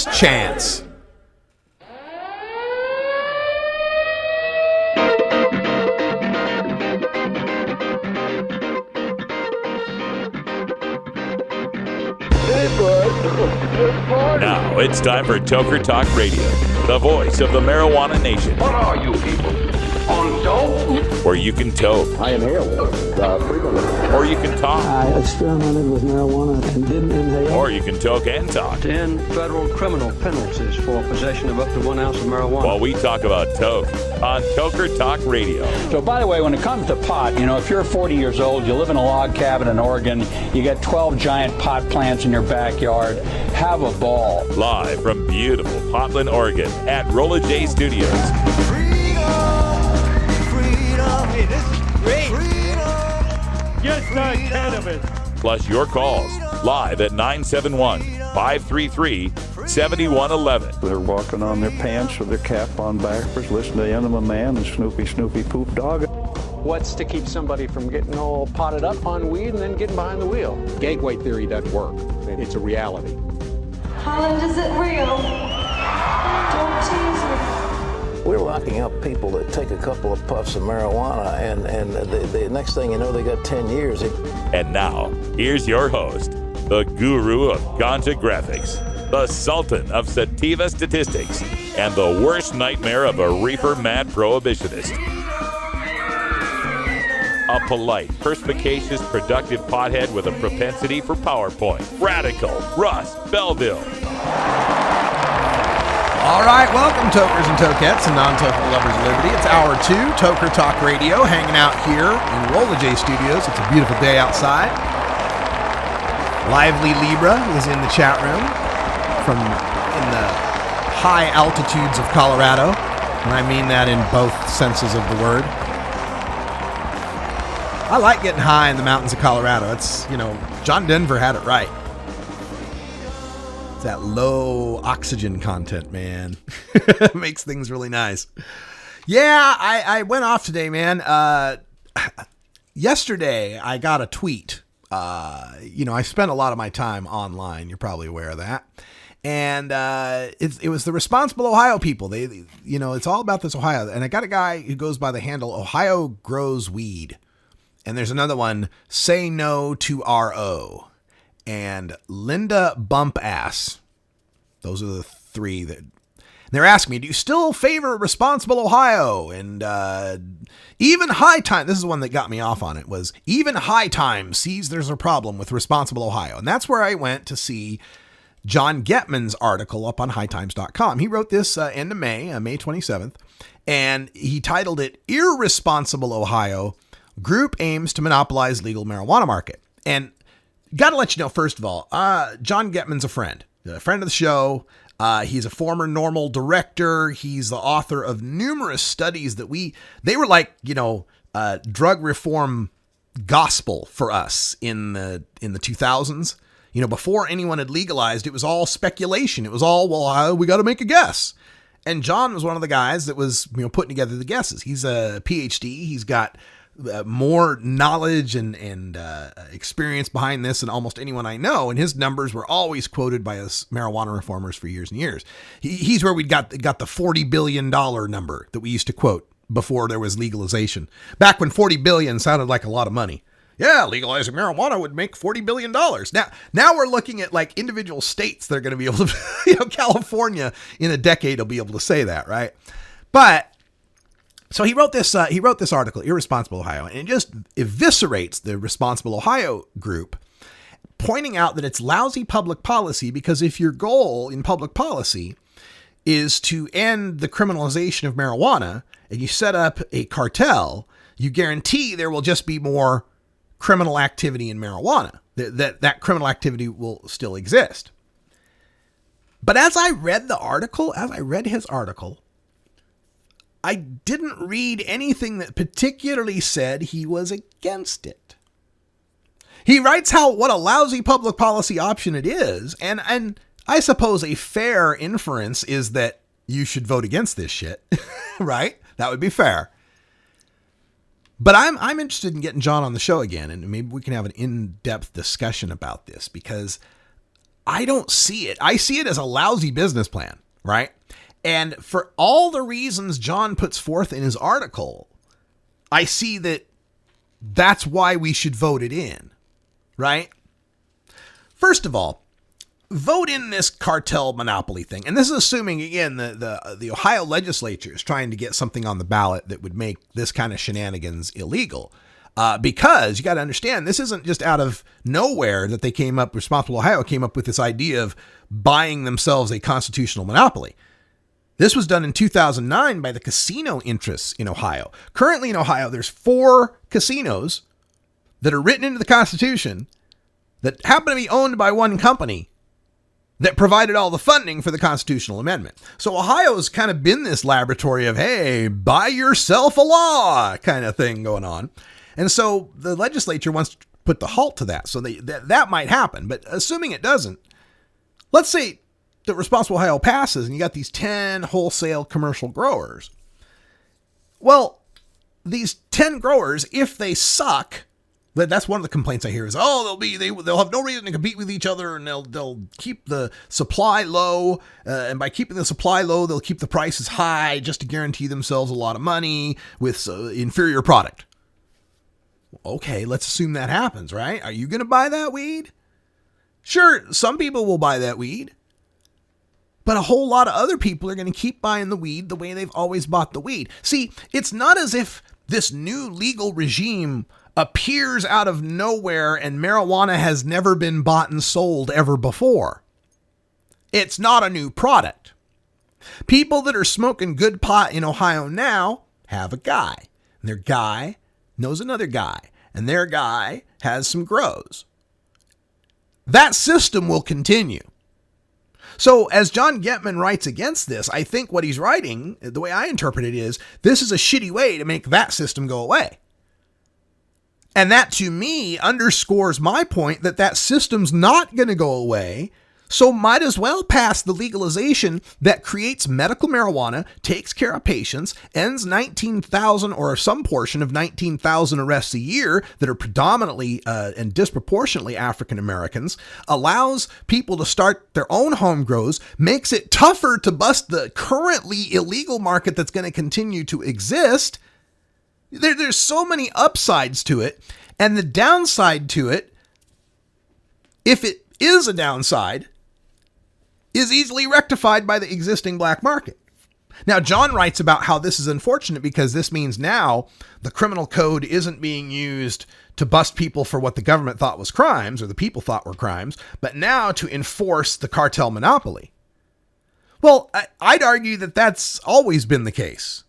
chance. Now it's time for Toker Talk Radio, the voice of the marijuana nation. What are you people? On dope? Where you can toke. I inhale frequently. Or you can talk. I experimented with marijuana and didn't inhale. Or you can toke and talk. 10 federal criminal penalties for possession of up to 1 ounce of marijuana. While we talk about toke on Toker Talk Radio. So, by the way, when it comes to pot, if you're 40 years old, you live in a log cabin in Oregon, you got 12 giant pot plants in your backyard, have a ball. Live from beautiful Potlandia, Oregon at Rolla J Studios. Hey, this is great. Just not cannabis. Plus your calls live at 971-533-7111. They're walking on their pants with their cap on backwards, listening to Enema Man and Snoopy Poop Dog. What's to keep somebody from getting all potted up on weed and then getting behind the wheel? Gateway theory doesn't work. It's a reality. Holland, is it real? Don't tease me. We're locking up people that take a couple of puffs of marijuana, and the next thing you know, they got 10 years. And now, here's your host, the guru of ganja graphics, the sultan of sativa statistics, and the worst nightmare of a reefer mad prohibitionist. A polite, perspicacious, productive pothead with a propensity for PowerPoint. Radical, Russ Belville. All right, welcome, tokers and tokettes and non-toker lovers of liberty. It's hour 2, Toker Talk Radio, hanging out here in Rolla J Studios. It's a beautiful day outside. Lively Libra is in the chat room from in the high altitudes of Colorado, and I mean that in both senses of the word. I like getting high in the mountains of Colorado. It's, John Denver had it right. It's that low oxygen content, man. Makes things really nice. Yeah, I went off today, man. Yesterday, I got a tweet. I spent a lot of my time online. You're probably aware of that. And it was the Responsible Ohio people. They it's all about this Ohio. And I got a guy who goes by the handle Ohio Grows Weed. And there's another one, Say No to RO. And Linda Bump Ass. Those are the three that they're asking me, do you still favor Responsible Ohio? And even High Time, this is one that got me off on it, was even High Time sees there's a problem with Responsible Ohio. And that's where I went to see John Getman's article up on hightimes.com. He wrote this end of May, May 27th, and he titled it, Irresponsible Ohio, Group Aims to Monopolize Legal Marijuana Market. And got to let you know, first of all, John Getman's a friend of the show. He's a former NORML director. He's the author of numerous studies that they were like, drug reform gospel for us in the 2000s. Before anyone had legalized, it was all speculation. It was all, well, we got to make a guess. And John was one of the guys that was, putting together the guesses. He's a PhD. He's got more knowledge and experience behind this than almost anyone I know. And his numbers were always quoted by us marijuana reformers for years and years. He's where we got the $40 billion number that we used to quote before there was legalization. Back when 40 billion sounded like a lot of money. Yeah, legalizing marijuana would make $40 billion. Now we're looking at like individual states that are going to be able to, California in a decade will be able to say that, right? But so he wrote this article, Irresponsible Ohio, and it just eviscerates the Responsible Ohio group, pointing out that it's lousy public policy because if your goal in public policy is to end the criminalization of marijuana and you set up a cartel, you guarantee there will just be more criminal activity in marijuana, that criminal activity will still exist. But as I read his article, I didn't read anything that particularly said he was against it. He writes what a lousy public policy option it is, and I suppose a fair inference is that you should vote against this shit, right? That would be fair. But I'm interested in getting John on the show again, and maybe we can have an in-depth discussion about this, because I don't see it. I see it as a lousy business plan, right? And for all the reasons John puts forth in his article, I see that that's why we should vote it in, right? First of all, vote in this cartel monopoly thing. And this is assuming, again, the Ohio legislature is trying to get something on the ballot that would make this kind of shenanigans illegal. Because you got to understand, this isn't just out of nowhere that they came up, Responsible Ohio came up with this idea of buying themselves a constitutional monopoly. This was done in 2009 by the casino interests in Ohio. Currently in Ohio, there's 4 casinos that are written into the Constitution that happen to be owned by one company that provided all the funding for the constitutional amendment. So Ohio's kind of been this laboratory of, hey, buy yourself a law kind of thing going on. And so the legislature wants to put the halt to that. So that might happen. But assuming it doesn't, let's say the Responsible Ohio passes and you got these 10 wholesale commercial growers. Well, these 10 growers, if they suck, that's one of the complaints I hear is, oh, they'll have no reason to compete with each other, and they'll keep the supply low, and by keeping the supply low, they'll keep the prices high just to guarantee themselves a lot of money with inferior product. Okay, let's assume that happens, right? Are you going to buy that weed? Sure, some people will buy that weed, but a whole lot of other people are going to keep buying the weed the way they've always bought the weed. See, it's not as if this new legal regime appears out of nowhere and marijuana has never been bought and sold ever before. It's not a new product. People that are smoking good pot in Ohio now have a guy, and their guy knows another guy, and their guy has some grows. That system will continue. So as John Getman writes against this, I think what he's writing, the way I interpret it is, this is a shitty way to make that system go away. And that, to me, underscores my point that system's not going to go away, so might as well pass the legalization that creates medical marijuana, takes care of patients, ends 19,000 or some portion of 19,000 arrests a year that are predominantly and disproportionately African Americans, allows people to start their own home grows, makes it tougher to bust the currently illegal market that's going to continue to exist. There's so many upsides to it, and the downside to it, if it is a downside, is easily rectified by the existing black market. Now, John writes about how this is unfortunate because this means now the criminal code isn't being used to bust people for what the government thought was crimes or the people thought were crimes, but now to enforce the cartel monopoly. Well, I'd argue that that's always been the case.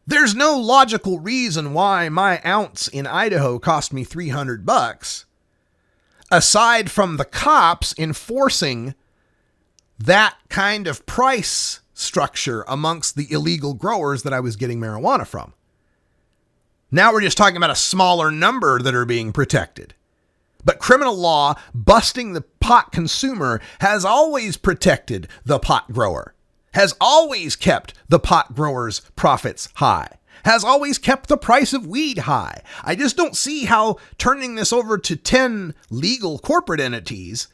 There's no logical reason why my ounce in Idaho cost me $300, aside from the cops enforcing that kind of price structure amongst the illegal growers that I was getting marijuana from. Now we're just talking about a smaller number that are being protected. But criminal law busting the pot consumer has always protected the pot grower, has always kept the pot grower's profits high, has always kept the price of weed high. I just don't see how turning this over to 10 legal corporate entities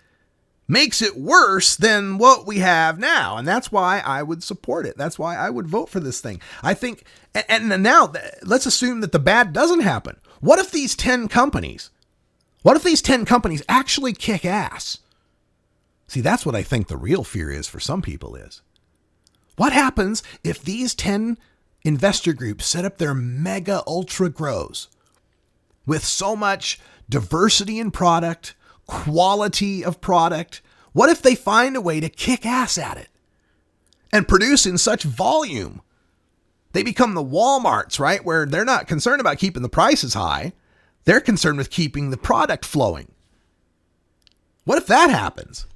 makes it worse than what we have now. And that's why I would support it. That's why I would vote for this thing. I think, and now let's assume that the bad doesn't happen. What if these 10 companies actually kick ass? See, that's what I think the real fear is for some people is. What happens if these 10 investor groups set up their mega ultra grows with so much diversity in product, quality of product? What if they find a way to kick ass at it and produce in such volume? They become the Walmarts, right? Where they're not concerned about keeping the prices high. They're concerned with keeping the product flowing. What if that happens?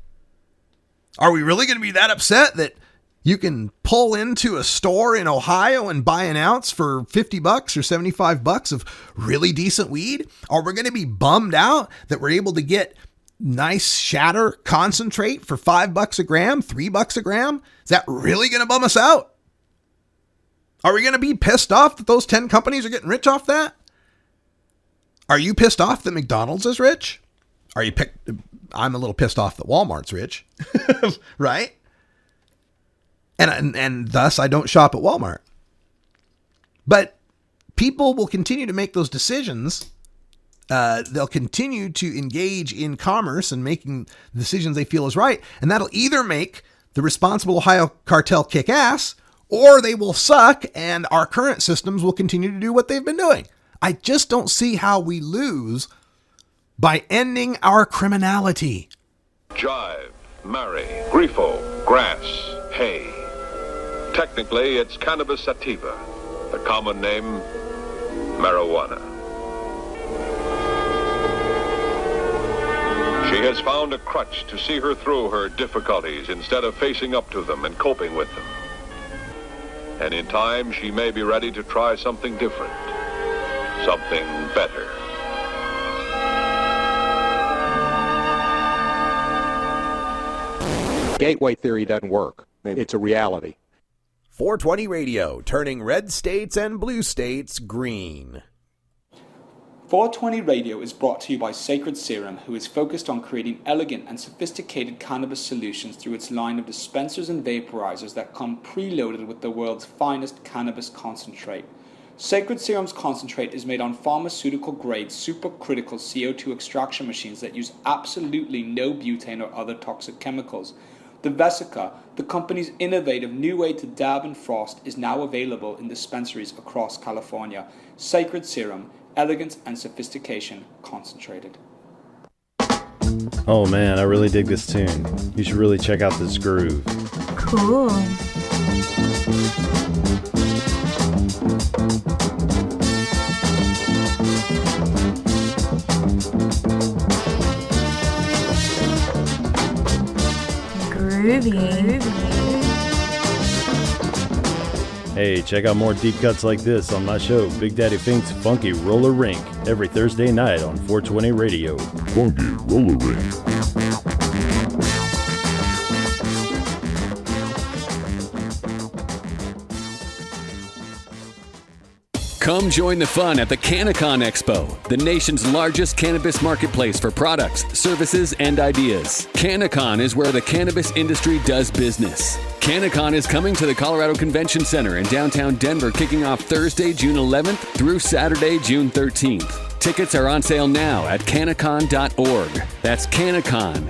Are we really going to be that upset that you can pull into a store in Ohio and buy an ounce for $50 or $75 of really decent weed? Are we going to be bummed out that we're able to get nice shatter concentrate for $5 a gram, $3 a gram? Is that really going to bum us out? Are we going to be pissed off that those 10 companies are getting rich off that? Are you pissed off that McDonald's is rich? I'm a little pissed off that Walmart's rich, right? And thus I don't shop at Walmart. But people will continue to make those decisions. They'll continue to engage in commerce and making decisions they feel is right. And that'll either make the responsible Ohio cartel kick ass, or they will suck and our current systems will continue to do what they've been doing. I just don't see how we lose by ending our criminality. Jive, marry, grifo, grass, hay. Technically, it's cannabis sativa, the common name, marijuana. She has found a crutch to see her through her difficulties instead of facing up to them and coping with them. And in time, she may be ready to try something different, something better. Gateway theory doesn't work. It's a reality. 420 Radio, turning red states and blue states green. 420 Radio is brought to you by Sacred Serum, who is focused on creating elegant and sophisticated cannabis solutions through its line of dispensers and vaporizers that come preloaded with the world's finest cannabis concentrate. Sacred Serum's concentrate is made on pharmaceutical-grade supercritical CO2 extraction machines that use absolutely no butane or other toxic chemicals. The Vesica, the company's innovative new way to dab and frost, is now available in dispensaries across California. Sacred Serum, elegance and sophistication concentrated. Oh man, I really dig this tune. You should really check out this groove. Cool. Groovy. Hey, check out more deep cuts like this on my show, Big Daddy Fink's Funky Roller Rink, every Thursday night on 420 Radio. Funky Roller Rink. Come join the fun at the CannaCon Expo, the nation's largest cannabis marketplace for products, services, and ideas. CannaCon is where the cannabis industry does business. CannaCon is coming to the Colorado Convention Center in downtown Denver, kicking off Thursday, June 11th through Saturday, June 13th. Tickets are on sale now at cannacon.org. That's CannaCon,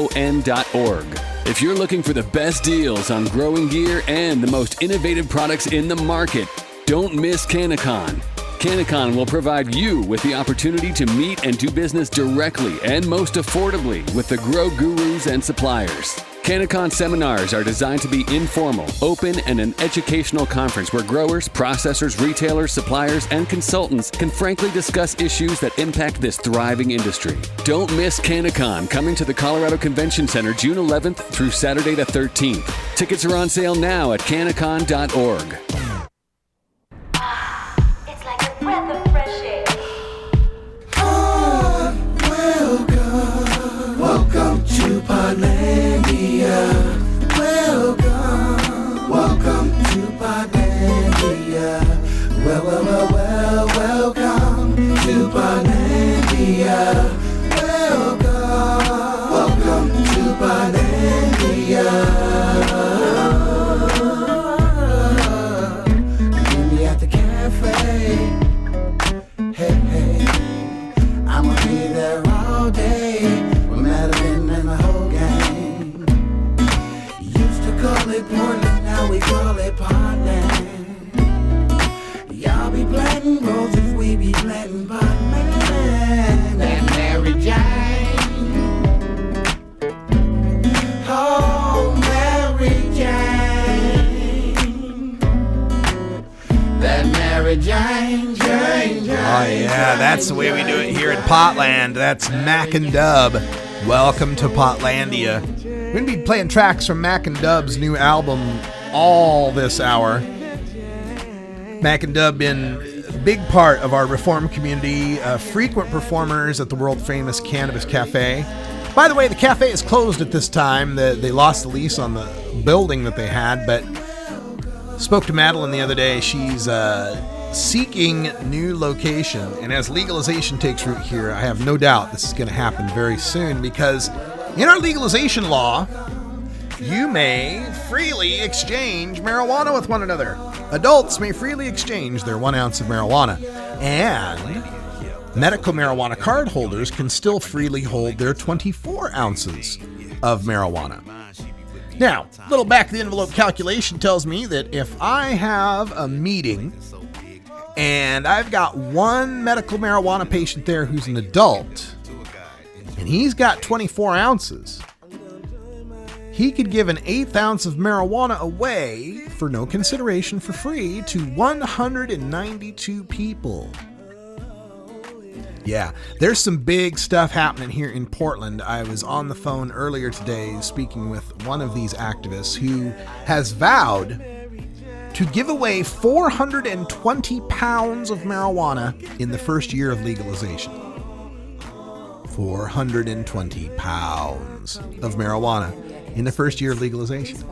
CANNACON.org. If you're looking for the best deals on growing gear and the most innovative products in the market, don't miss CannaCon. CannaCon will provide you with the opportunity to meet and do business directly and most affordably with the grow gurus and suppliers. CannaCon seminars are designed to be informal, open, and an educational conference where growers, processors, retailers, suppliers, and consultants can frankly discuss issues that impact this thriving industry. Don't miss CannaCon coming to the Colorado Convention Center June 11th through Saturday the 13th. Tickets are on sale now at cannacon.org. It's like a breath of fresh air. Welcome to Potlandia. Welcome to Potlandia. Welcome to Potlandia. Welcome to Potlandia. Meet me at the cafe. Hey, I'ma be there all day. Madeline and the whole gang. Used to call it Portland, now we call it Potland. Y'all be planting roses, we be planting Potland. And Mary Jane. Oh, Mary Jane. That Mary Jane, Jane. Oh yeah, that's the way we do it here in Potland. That's Mack and Dub. Welcome to Potlandia. We're going to be playing tracks from Mack and Dub's new album all this hour. Mack and Dub been a big part of our reform community, frequent performers at the world-famous Cannabis Cafe. By the way, the cafe is closed at this time. They lost the lease on the building that they had, but spoke to Madeline the other day. She's seeking new location. And as legalization takes root here, I have no doubt this is going to happen very soon, because in our legalization law, you may freely exchange marijuana with one another. Adults may freely exchange their 1 ounce of marijuana. And medical marijuana card holders can still freely hold their 24 ounces of marijuana. Now, a little back-of-the-envelope calculation tells me that if I have a meeting and I've got one medical marijuana patient there who's an adult, and he's got 24 ounces, he could give an 1/8 ounce of marijuana away for no consideration for free to 192 people. Yeah, there's some big stuff happening here in Portland. I was on the phone earlier today speaking with one of these activists who has vowed to give away 420 pounds of marijuana in the first year of legalization. 420 pounds of marijuana in the first year of legalization.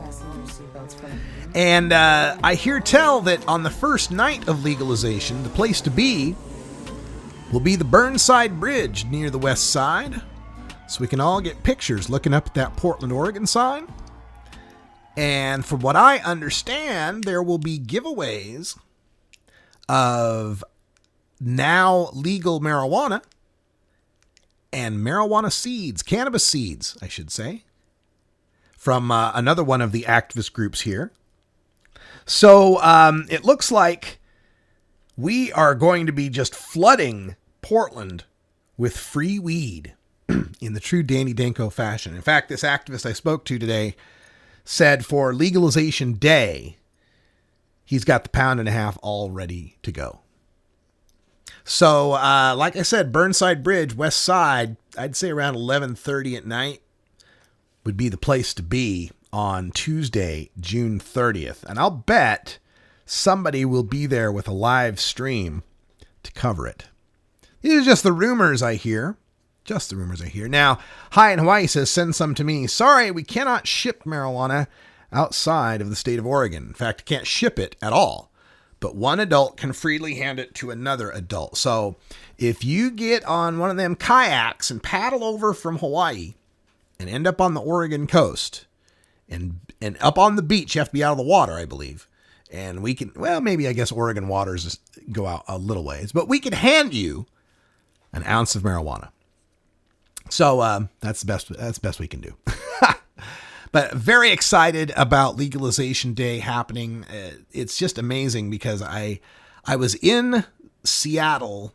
And I hear tell that on the first night of legalization, the place to be will be the Burnside Bridge near the west side, so we can all get pictures looking up at that Portland, Oregon sign. And from what I understand, there will be giveaways of now legal marijuana and marijuana seeds, cannabis seeds, I should say, from another one of the activist groups here. So it looks like we are going to be just flooding Portland with free weed in the true Danny Danko fashion. In fact, this activist I spoke to today said for legalization day, he's got the 1.5 pounds all ready to go. So, like I said, Burnside Bridge, west side, I'd say around 11:30 at night would be the place to be on Tuesday, June 30th. And I'll bet somebody will be there with a live stream to cover it. These are just the rumors I hear. Just the rumors I hear. Now, Hi in Hawaii says, send some to me. Sorry, we cannot ship marijuana outside of the state of Oregon. In fact, can't ship it at all. But one adult can freely hand it to another adult. So if you get on one of them kayaks and paddle over from Hawaii and end up on the Oregon coast and up on the beach, you have to be out of the water, I believe. And we can, well, maybe I guess Oregon waters go out a little ways, but we can hand you 1 ounce of marijuana. So that's the best we can do. But very excited about legalization day happening. It's just amazing because I was in Seattle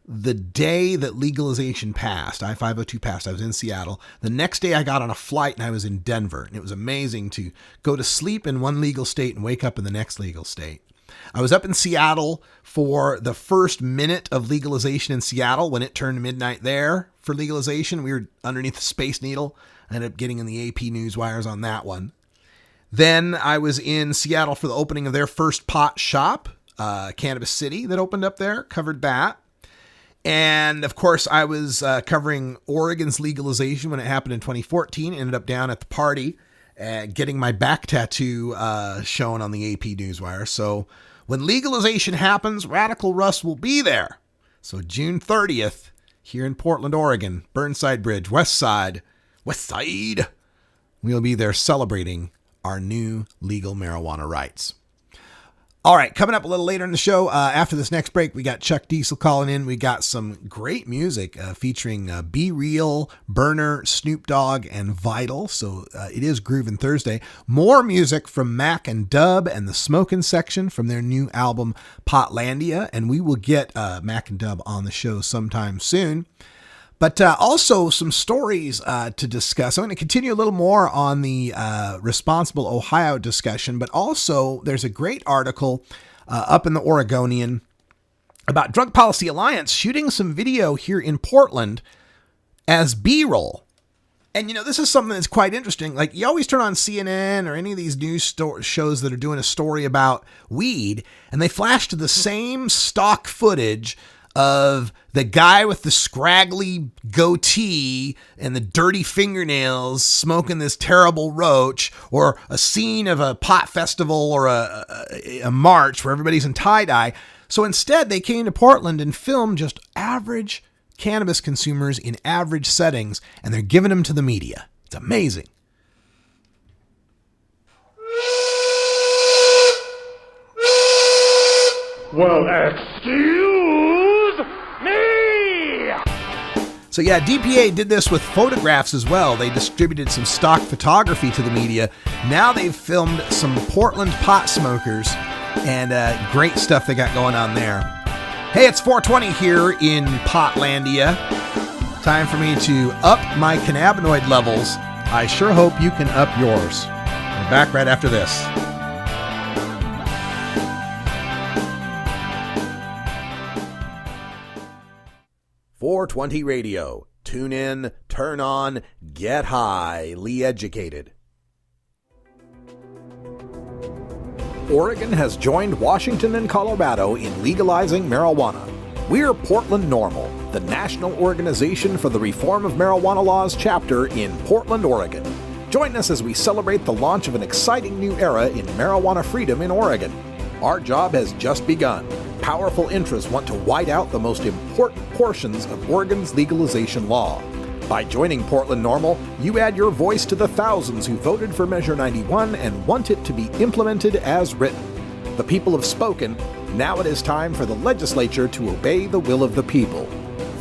the day that legalization passed. I-502 passed. I was in Seattle. The next day I got on a flight and I was in Denver. And it was amazing to go to sleep in one legal state and wake up in the next legal state. I was up in Seattle for the first minute of legalization in Seattle when it turned midnight there for legalization. We were underneath the Space Needle. I ended up getting in the AP news wires on that one. Then I was in Seattle for the opening of their first pot shop, Cannabis City, that opened up there, covered that. And of course, I was covering Oregon's legalization when it happened in 2014. Ended up down at the party, getting my back tattoo shown on the AP Newswire. So when legalization happens, Radical Russ will be there. So June 30th, here in Portland, Oregon, Burnside Bridge, West Side, we'll be there celebrating our new legal marijuana rights. All right, coming up a little later in the show, after this next break, we got Chuck Diesel calling in. We got some great music featuring Be Real, Burner, Snoop Dogg, and Vital. So it is Groovin' Thursday. More music from Mack and Dub and the Smokin' Section from their new album, Potlandia. And we will get Mack and Dub on the show sometime soon. But also some stories to discuss. I'm going to continue a little more on the Responsible Ohio discussion, but also there's a great article up in the Oregonian about Drug Policy Alliance shooting some video here in Portland as B-roll. And, you know, this is something that's quite interesting. Like, you always turn on CNN or any of these news shows that are doing a story about weed, and they flash to the same stock footage of the guy with the scraggly goatee and the dirty fingernails smoking this terrible roach, or a scene of a pot festival or a march where everybody's in tie-dye. So instead, they came to Portland and filmed just average cannabis consumers in average settings, and they're giving them to the media. It's amazing. Well, excuse me! So yeah, DPA did this with photographs as well. They distributed some stock photography to the media. Now they've filmed some Portland pot smokers, and great stuff they got going on there. Hey, it's 420 here in Potlandia. Time for me to up my cannabinoid levels. I sure hope you can up yours. I'm back right after this. .420 Radio. Tune in, turn on, get highly educated. Oregon has joined Washington and Colorado in legalizing marijuana. We're Portland NORML, the national organization for the reform of marijuana laws chapter in Portland, Oregon. Join us as we celebrate the launch of an exciting new era in marijuana freedom in Oregon. Our job has just begun. Powerful interests want to white out the most important portions of Oregon's legalization law. By joining Portland NORML, you add your voice to the thousands who voted for Measure 91 and want it to be implemented as written. The people have spoken. Now it is time for the legislature to obey the will of the people.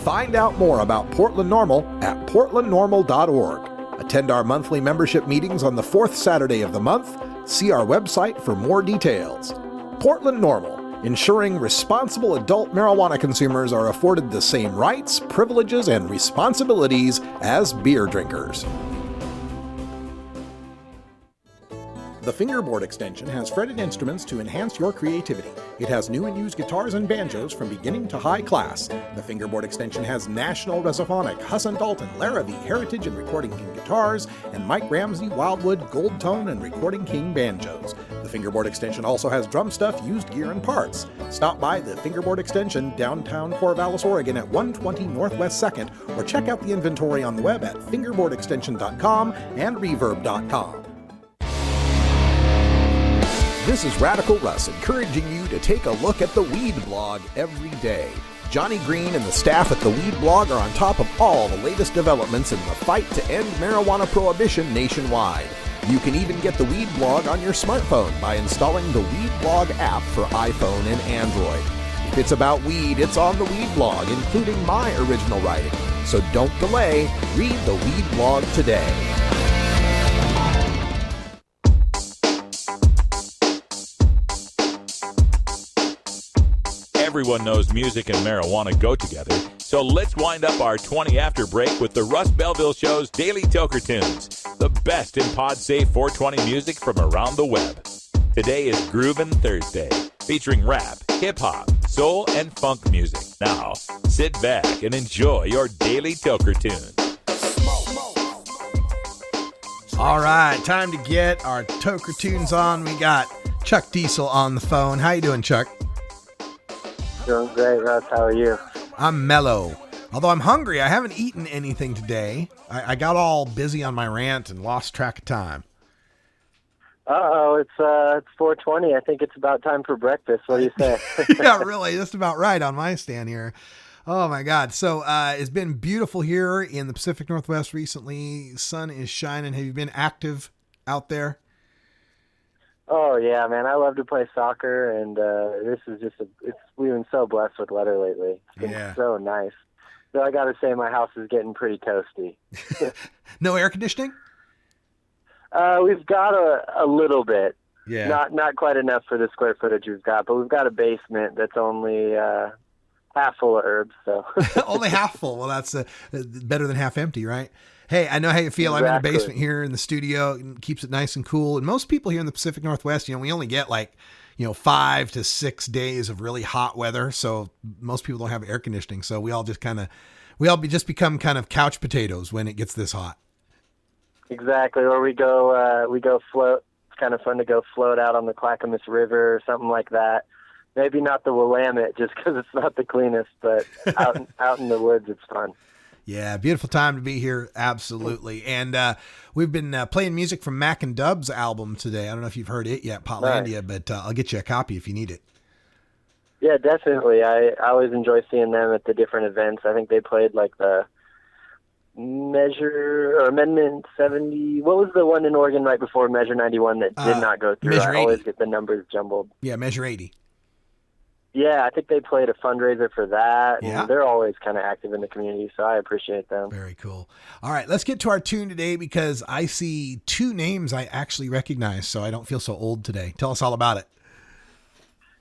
Find out more about Portland NORML at portlandnormal.org. Attend our monthly membership meetings on the fourth Saturday of the month. See our website for more details. Portland NORML, ensuring responsible adult marijuana consumers are afforded the same rights, privileges, and responsibilities as beer drinkers. The Fingerboard Extension has fretted instruments to enhance your creativity. It has new and used guitars and banjos from beginning to high class. The Fingerboard Extension has National Resophonic, Husson Dalton, Larrabee, Heritage and Recording King guitars, and Mike Ramsey, Wildwood, Gold Tone, and Recording King banjos. The Fingerboard Extension also has drum stuff, used gear, and parts. Stop by the Fingerboard Extension, downtown Corvallis, Oregon at 120 Northwest 2nd, or check out the inventory on the web at fingerboardextension.com and reverb.com. This is Radical Russ encouraging you to take a look at the Weed Blog every day. Johnny Green and the staff at the Weed Blog are on top of all the latest developments in the fight to end marijuana prohibition nationwide. You can even get the Weed Blog on your smartphone by installing the Weed Blog app for iPhone and Android. If it's about weed, it's on the Weed Blog, including my original writing. So don't delay, read the Weed Blog today. Everyone knows music and marijuana go together, so let's wind up our 20 after break with the Russ Belville Show's Daily Toker Tunes, the best in pod-safe 420 music from around the web. Today is Groovin' Thursday, featuring rap, hip-hop, soul, and funk music. Now, sit back and enjoy your Daily Toker Tunes. All right, time to get our Toker Tunes on. We got Chuck Diesel on the phone. How you doing, Chuck? Doing great, Russ. How are you? I'm mellow. Although I'm hungry, I haven't eaten anything today. I got all busy on my rant and lost track of time. It's 4:20. I think it's about time for breakfast. What do you say? Yeah, really, just about right on my stand here. Oh my God. So it's been beautiful here in the Pacific Northwest recently. Sun is shining. Have you been active out there? Oh yeah, man. I love to play soccer, and this is we've been so blessed with weather lately. It's been so nice. So I got to say, my house is getting pretty toasty. No air conditioning? We've got a little bit. Yeah. Not quite enough for the square footage we've got, but we've got a basement that's only half full of herbs. So only half full. Well, that's better than half empty, right? Hey, I know how you feel. Exactly. I'm in the basement here in the studio. It keeps it nice and cool. And most people here in the Pacific Northwest, we only get 5 to 6 days of really hot weather. So most people don't have air conditioning. So we all just become kind of couch potatoes when it gets this hot. Exactly. Or we go float. It's kind of fun to go float out on the Clackamas River or something like that. Maybe not the Willamette, just because it's not the cleanest, but out in the woods, it's fun. Yeah, beautiful time to be here. Absolutely. And we've been playing music from Mack and Dub's album today. I don't know if you've heard it yet, Potlandia, right. But I'll get you a copy if you need it. Yeah, definitely. I always enjoy seeing them at the different events. I think they played like the Amendment 70. What was the one in Oregon right before Measure 91 that did not go through? I always get the numbers jumbled. Yeah, Measure 80. Yeah, I think they played a fundraiser for that. Yeah. And they're always kind of active in the community, so I appreciate them. Very cool. All right, let's get to our tune today because I see two names I actually recognize, so I don't feel so old today. Tell us all about it.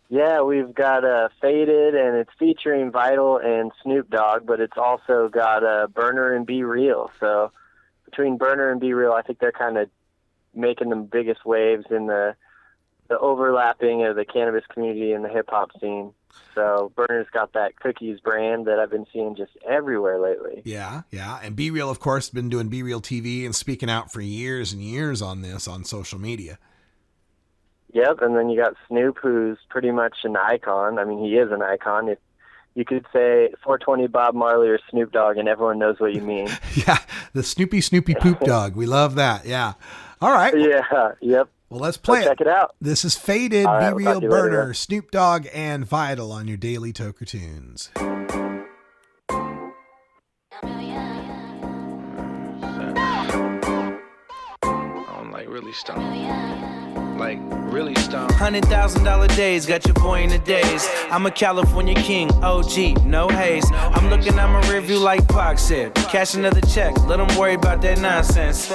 Yeah, we've got Faded, and it's featuring Vital and Snoop Dogg, but it's also got Burner and Be Real. So between Burner and Be Real, I think they're kind of making the biggest waves in the overlapping of the cannabis community and the hip-hop scene. So Burner's got that Cookies brand that I've been seeing just everywhere lately. Yeah. And Be Real, of course, been doing Be Real TV and speaking out for years and years on this on social media. Yep, and then you got Snoop, who's pretty much an icon. I mean, he is an icon. If you could say 420 Bob Marley or Snoop Dogg, and everyone knows what you mean. Yeah, the Snoopy Poop Dog. We love that, yeah. All right. Yeah, yep. Well, let's play it. Check it out. This is Faded, right, Be Real, Burner, Snoop Dogg, and Vital on your Daily Toker Tunes. I'm like really stoned. Like really stoned. $100,000 days, got your boy in the days. I'm a California king, OG, no haze. I'm looking at my review like Pac said. Cash another check, let them worry about that nonsense.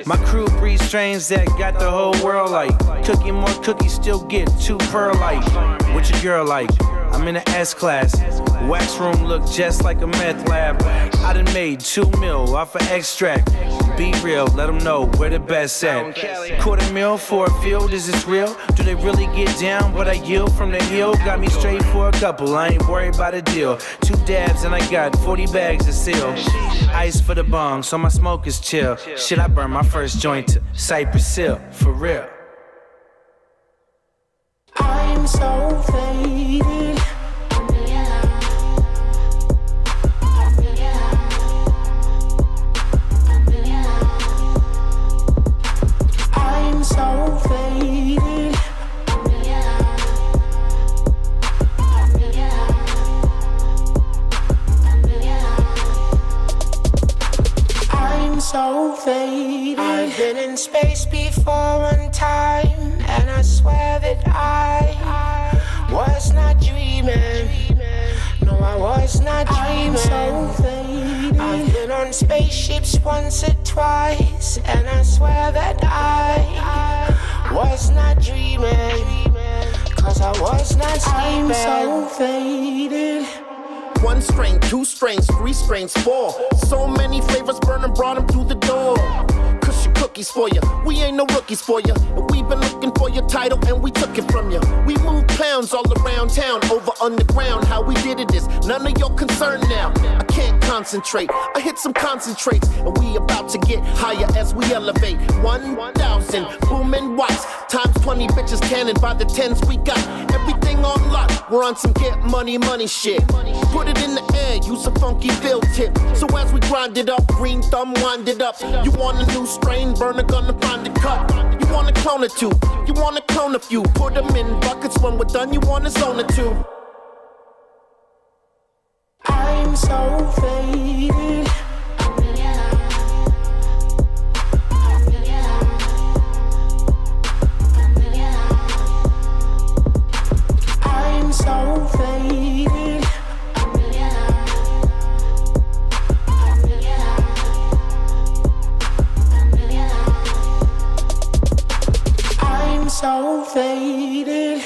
My crew breeds strains that got the whole world like. Cooking more cookies, still get 2 perlite. What your girl like? I'm in an S-class. Wax room look just like a meth lab. I done made 2 mil off of extract. Be real, let them know where the best at. $250,000 for a field, is this real? Do they really get down what I yield from the hill? Got me straight for a couple, I ain't worried about a deal. 2 dabs and I got 40 bags to seal. Ice for the bong, so my smoke is chill. Shit, I burn my first joint to Cypress Hill, for real. I'm so faded. I'm so faded. I'm so faded. I've been in space before one time, and I swear that I was not dreaming. No, I was not dreaming. I'm so faded. I've been on spaceships once or twice, and I swear that I was not dreaming. Cause I was not sleeping. I'm so faded. 1 strain, 2 strains, 3 strains, 4. So many flavors, burning, brought them through the door. Cushy cookies for you, we ain't no rookies for you. And we've been looking for your title and we took it from you. We moved pounds all around town, over underground. How we did it is none of your concern now. I can't concentrate, I hit some concentrates. And we about to get higher as we elevate. 1,000 booming watts, times 20 bitches cannon by the 10s we got. Everything on lock, we're on some get money shit. Put it in the air, use a funky field tip. So as we grind it up, green thumb wind it up. You want a new strain, burner gonna find a cut. You wanna clone a 2, you wanna clone a few. Put them in buckets, when we're done, you wanna zone a 2. I'm so faded. I'm so faded. I'm so faded.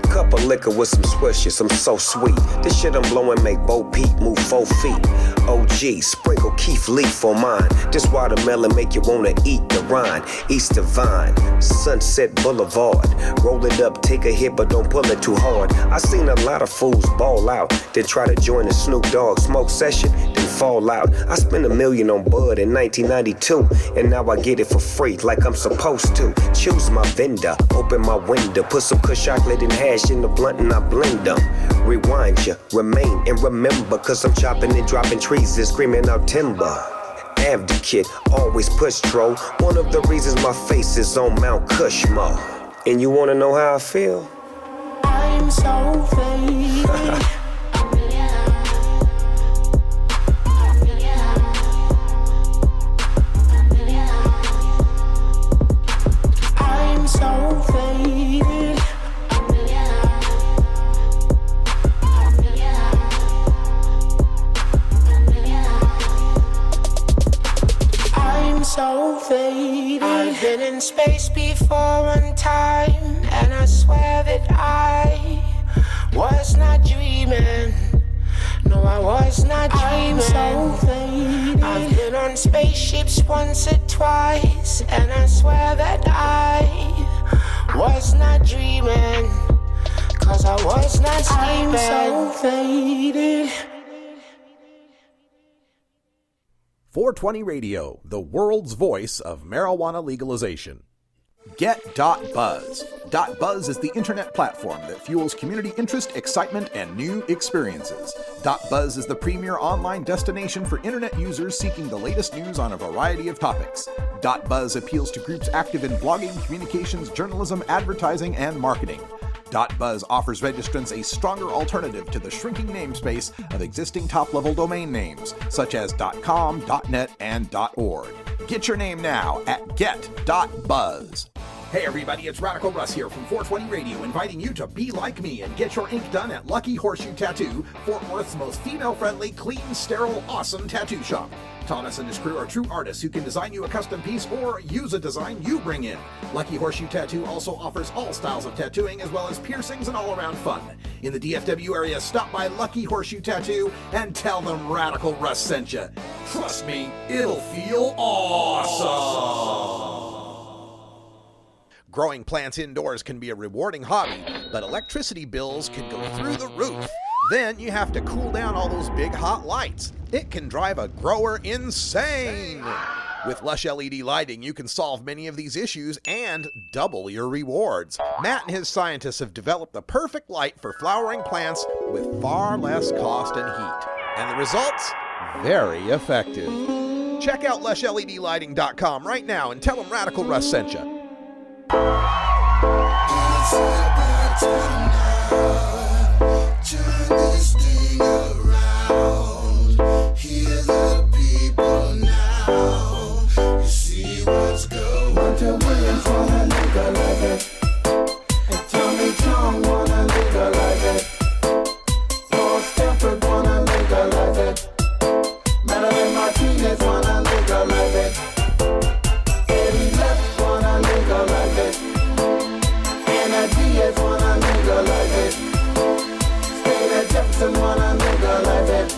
Cup of liquor with some swishes, I'm so sweet. This shit I'm blowing make Bo Peep move 4 feet. OG, sprinkle Keith Leaf on mine. This watermelon make you wanna eat the rind. Easter Vine, Sunset Boulevard. Roll it up, take a hit, but don't pull it too hard. I seen a lot of fools ball out, then try to join the Snoop Dogg smoke session. Then didn't fall out. I spent $1 million on bud in 1992, and now I get it for free like I'm supposed to. Choose my vendor, open my window, put some kush chocolate and hash in the blunt and I blend them. Rewind ya, remain and remember, cause I'm chopping and dropping trees and screaming out timber. Advocate, always push troll. One of the reasons my face is on Mount Cushmore. And you wanna know how I feel? I'm so faded. I'm so faded. I'm so faded. I've been in space before one time, and I swear that I was not dreaming. No, I was not dreaming. I'm so faded. I've been on spaceships once or twice, and I swear that I was not dreaming. Cause I was not sleeping. I'm so faded. 420 Radio, the world's voice of marijuana legalization. Get.Buzz. .Buzz is the internet platform that fuels community interest, excitement, and new experiences. .Buzz is the premier online destination for internet users seeking the latest news on a variety of topics. .Buzz appeals to groups active in blogging, communications, journalism, advertising, and marketing. .Buzz offers registrants a stronger alternative to the shrinking namespace of existing top-level domain names, such as .com, .net, and .org. Get your name now at get.buzz. Hey everybody, it's Radical Russ here from 420 Radio, inviting you to be like me and get your ink done at Lucky Horseshoe Tattoo, Fort Worth's most female-friendly, clean, sterile, awesome tattoo shop. Thomas and his crew are true artists who can design you a custom piece or use a design you bring in. Lucky Horseshoe Tattoo also offers all styles of tattooing as well as piercings and all-around fun. In the DFW area, stop by Lucky Horseshoe Tattoo and tell them Radical Russ sent you. Trust me, it'll feel awesome. Growing plants indoors can be a rewarding hobby, but electricity bills can go through the roof. Then you have to cool down all those big hot lights. It can drive a grower insane. With Lush LED lighting, you can solve many of these issues and double your rewards. Matt and his scientists have developed the perfect light for flowering plants with far less cost and heat. And the results? Very effective. Check out lushledlighting.com right now and tell them Radical Russ sent you. Turn this thing around. Hear the people now. You see what's going on. Hunter Williams wanna legalize it, and Tommy John wanna legalize it. Paul Stanford wanna legalize it. Madeline Martinez wanna legalize it. Eddie Left wanna legalize it. Anna Diaz wanna legalize it. Jefferson wanna legalize it.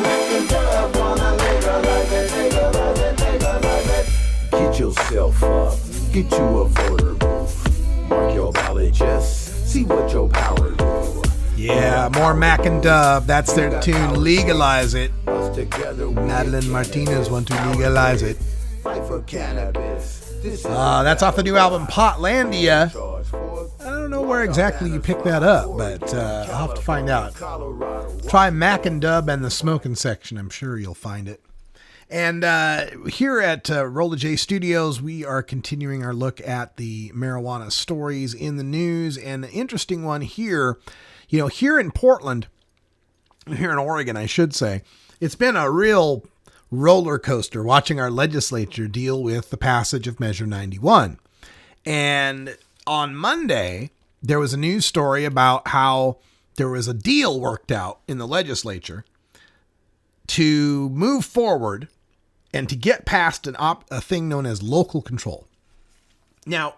Mack and Dub wanna legalize it. Legalize it, legalize it. Get yourself up, get you a voter booth. Mark your ballot, just see what your power do. Yeah, more Mack and Dub. That's their tune, Legalize It. Madeline Martinez want to legalize it. Fight for cannabis. That's off the new album, Potlandia. I don't know where exactly you picked that up, but I'll have to find out. Try Mack and Dub and the smoking section. I'm sure you'll find it. And here at Rolla J Studios, we are continuing our look at the marijuana stories in the news. And an interesting one here, here in Portland, here in Oregon, I should say, it's been a real roller coaster watching our legislature deal with the passage of Measure 91. And on Monday, there was a news story about how there was a deal worked out in the legislature to move forward and to get past a thing known as local control. Now,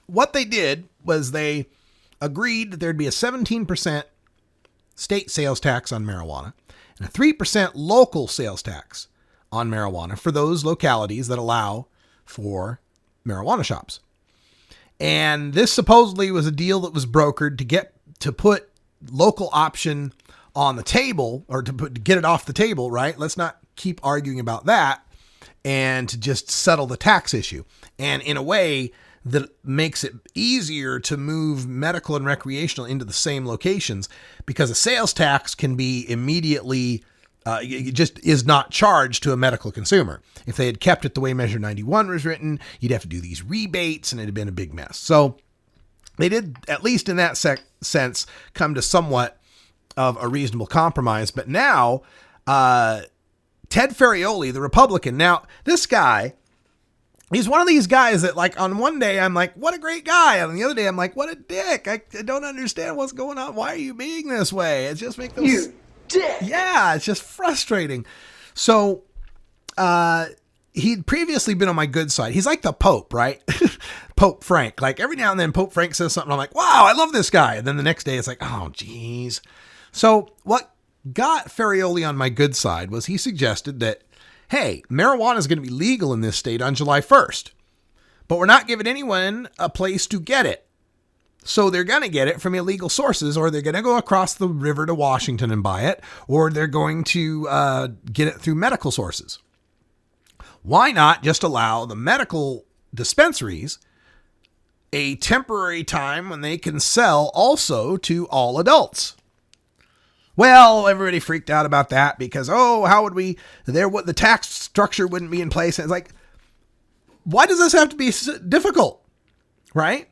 what they did was they agreed that there'd be a 17% state sales tax on marijuana and a 3% local sales tax on marijuana for those localities that allow for marijuana shops. And this supposedly was a deal that was brokered to put local option on the table, or to get it off the table, right? Let's not keep arguing about that, and to just settle the tax issue. And in a way that makes it easier to move medical and recreational into the same locations, because a sales tax can be immediately, it just is not charged to a medical consumer. If they had kept it the way Measure 91 was written, you'd have to do these rebates, and it'd have been a big mess. So they did, at least in that sense, come to somewhat of a reasonable compromise. But now, Ted Ferrioli, the Republican, now this guy, he's one of these guys that, like, on one day I'm like, what a great guy. And on the other day I'm like, what a dick. I don't understand what's going on. Why are you being this way? It just makes you dick. Yeah, it's just frustrating. So, he'd previously been on my good side. He's like the Pope, right? Pope Frank. Like, every now and then Pope Frank says something, I'm like, wow, I love this guy. And then the next day it's like, oh, geez. So what got Ferrioli on my good side was he suggested that, hey, marijuana is going to be legal in this state on July 1st, but we're not giving anyone a place to get it. So they're going to get it from illegal sources, or they're going to go across the river to Washington and buy it, or they're going to get it through medical sources. Why not just allow the medical dispensaries a temporary time when they can sell also to all adults? Well, everybody freaked out about that because, how would the tax structure wouldn't be in place. And it's like, why does this have to be difficult, right?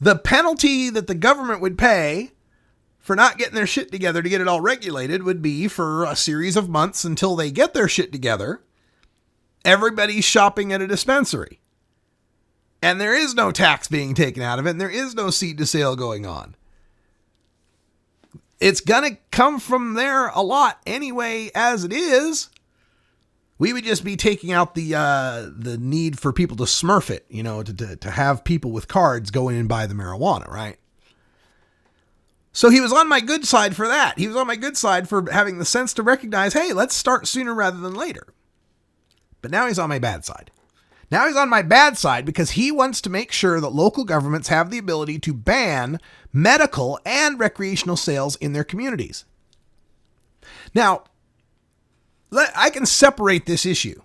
The penalty that the government would pay for not getting their shit together to get it all regulated would be for a series of months until they get their shit together. Everybody's shopping at a dispensary. And there is no tax being taken out of it, and there is no seed to sale going on. It's going to come from there a lot anyway, as it is. We would just be taking out the need for people to smurf it, to have people with cards go in and buy the marijuana, right? So he was on my good side for that. He was on my good side for having the sense to recognize, hey, let's start sooner rather than later. But now he's on my bad side. Now he's on my bad side because he wants to make sure that local governments have the ability to ban medical and recreational sales in their communities. Now, I can separate this issue.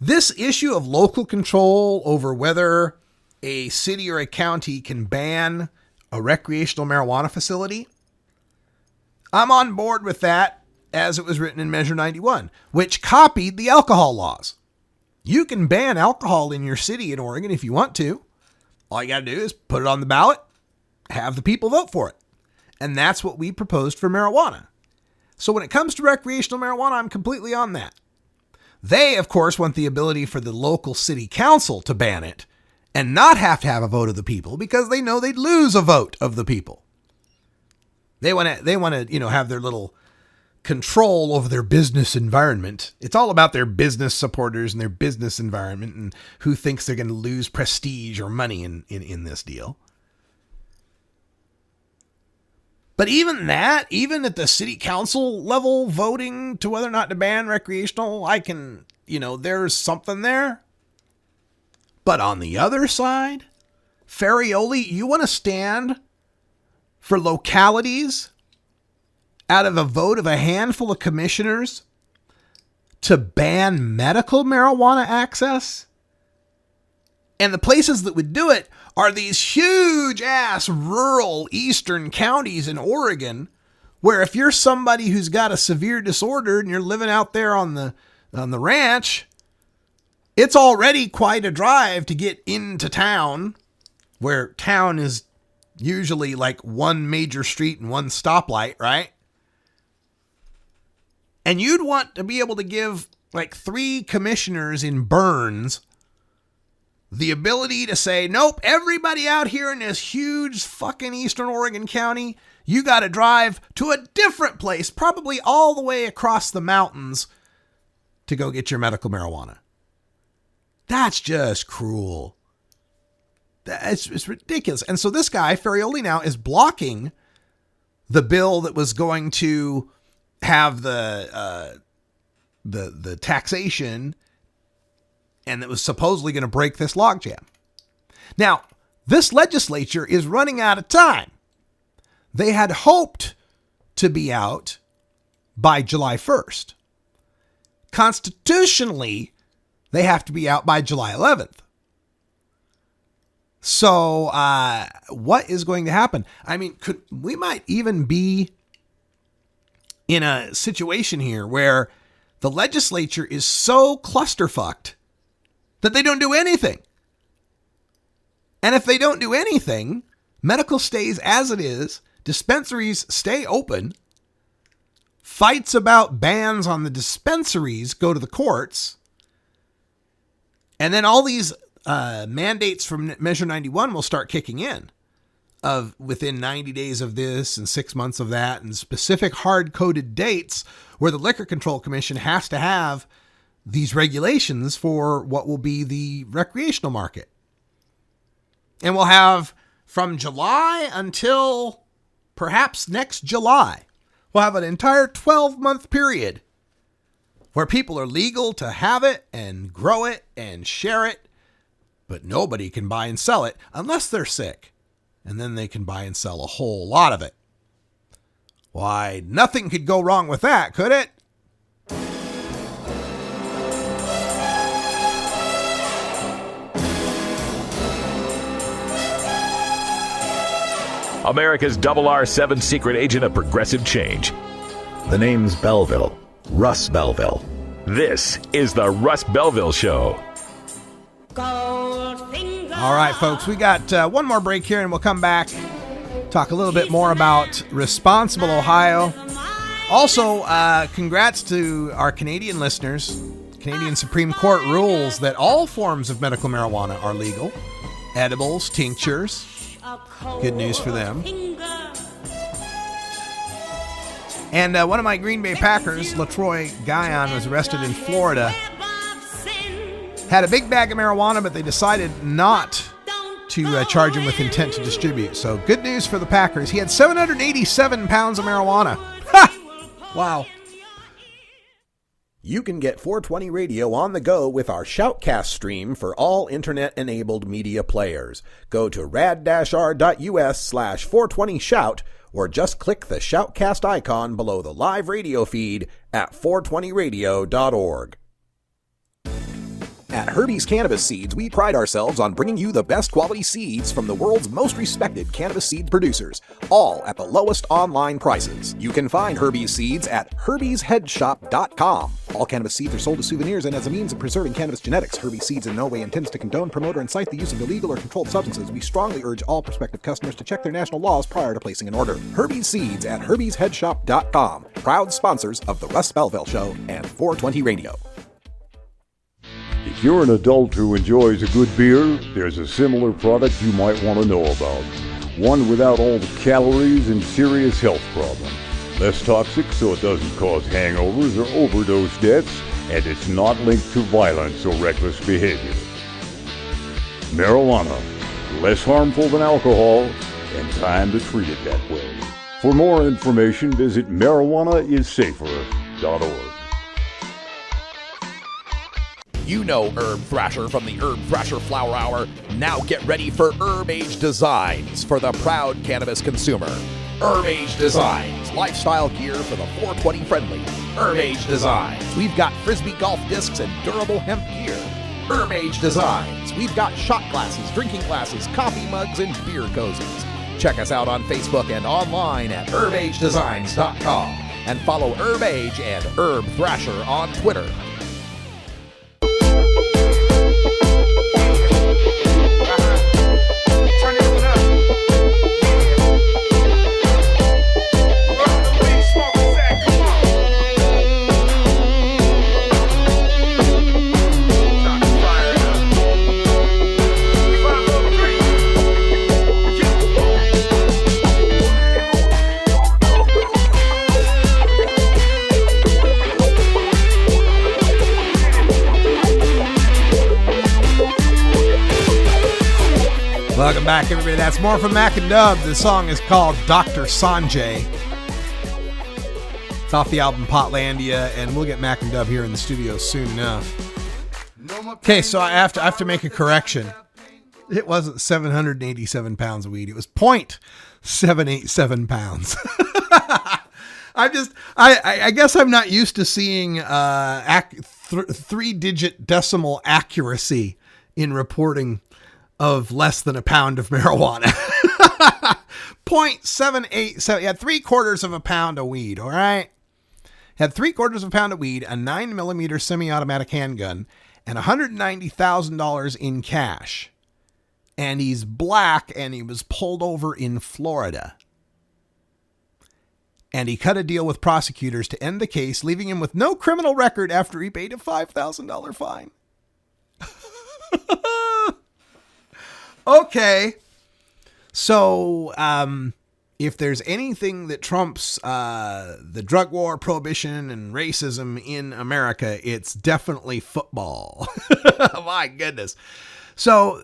This issue of local control over whether a city or a county can ban a recreational marijuana facility, I'm on board with that as it was written in Measure 91, which copied the alcohol laws. You can ban alcohol in your city in Oregon if you want to. All you got to do is put it on the ballot, have the people vote for it. And that's what we proposed for marijuana. So when it comes to recreational marijuana, I'm completely on that. They, of course, want the ability for the local city council to ban it and not have to have a vote of the people because they know they'd lose a vote of the people. They want to, have their little control over their business environment. It's all about their business supporters and their business environment and who thinks they're going to lose prestige or money in this deal. But even at the city council level voting to whether or not to ban recreational, there's something there. But on the other side, Ferrioli, you want to stand for localities out of a vote of a handful of commissioners to ban medical marijuana access? And the places that would do it are these huge ass rural eastern counties in Oregon, where if you're somebody who's got a severe disorder and you're living out there on the ranch, it's already quite a drive to get into town, where town is usually like one major street and one stoplight, right? And you'd want to be able to give like 3 commissioners in Burns the ability to say, nope, everybody out here in this huge fucking Eastern Oregon county, you got to drive to a different place, probably all the way across the mountains to go get your medical marijuana. That's just cruel. It's ridiculous. And so this guy, Ferrioli, now is blocking the bill that was going to have the taxation and that was supposedly going to break this logjam. Now, this legislature is running out of time. they had hoped to be out by July 1st. Constitutionally, they have to be out by July 11th. So, what is going to happen? I mean, we might even be in a situation here where the legislature is so clusterfucked that they don't do anything. And if they don't do anything, medical stays as it is, dispensaries stay open, fights about bans on the dispensaries go to the courts, and then all these mandates from Measure 91 will start kicking in of within 90 days of this and 6 months of that, and specific hard-coded dates where the Liquor Control Commission has to have these regulations for what will be the recreational market. And we'll have from July until perhaps next July, we'll have an entire 12-month period where people are legal to have it and grow it and share it, but nobody can buy and sell it unless they're sick. And then they can buy and sell a whole lot of it. Why, nothing could go wrong with that, could it? America's RR7 secret agent of progressive change. The name's Belville. Russ Belville. This is the Russ Belville Show. All right, folks, we got one more break here, and we'll come back, talk a little bit more about Responsible Ohio. Also, congrats to our Canadian listeners. Canadian Supreme Court rules that all forms of medical marijuana are legal. Edibles, tinctures. Good news for them. And one of my Green Bay Packers, LaTroy Guion, was arrested in Florida. Had a big bag of marijuana, but they decided not to charge him with intent to distribute. So good news for the Packers. He had 787 pounds of marijuana. Ha! Wow. You can get 420 Radio on the go with our Shoutcast stream for all internet-enabled media players. Go to rad-r.us/420shout or just click the Shoutcast icon below the live radio feed at 420radio.org. At Herbie's Cannabis Seeds, we pride ourselves on bringing you the best quality seeds from the world's most respected cannabis seed producers, all at the lowest online prices. You can find Herbie's Seeds at herbiesheadshop.com. All cannabis seeds are sold as souvenirs and as a means of preserving cannabis genetics. Herbie's Seeds in no way intends to condone, promote, or incite the use of illegal or controlled substances. We strongly urge all prospective customers to check their national laws prior to placing an order. Herbie's Seeds at herbiesheadshop.com. Proud sponsors of the Russ Belville Show and 420 Radio. If you're an adult who enjoys a good beer, there's a similar product you might want to know about. One without all the calories and serious health problems. Less toxic so it doesn't cause hangovers or overdose deaths, and it's not linked to violence or reckless behavior. Marijuana. Less harmful than alcohol, and time to treat it that way. For more information, visit marijuanaissafer.org. You know Herb Thrasher from the Herb Thrasher Flower Hour. Now get ready for Herb Age Designs for the proud cannabis consumer. Herb Age Designs, lifestyle gear for the 420 friendly. Herb Age Designs. We've got Frisbee golf discs and durable hemp gear. Herb Age Designs. We've got shot glasses, drinking glasses, coffee mugs, and beer cozies. Check us out on Facebook and online at herbagedesigns.com. And follow Herb Age and Herb Thrasher on Twitter. Welcome back, everybody. That's more from Mack and Dub. The song is called Dr. Sanjay. It's off the album Potlandia, and we'll get Mack and Dub here in the studio soon enough. Okay, so I have to make a correction. It wasn't 787 pounds of weed. It was 787 pounds. I guess I'm not used to seeing 3-digit decimal accuracy in reporting of less than a pound of marijuana. 0.787. Had 3/4 of a pound of weed. All right. Had 3/4 of a pound of weed, a 9mm semi-automatic handgun, and $190,000 in cash. And he's black, and he was pulled over in Florida. And he cut a deal with prosecutors to end the case, leaving him with no criminal record after he paid a $5,000 fine. Okay. So, if there's anything that trumps the drug war, prohibition, and racism in America, it's definitely football. My goodness. So,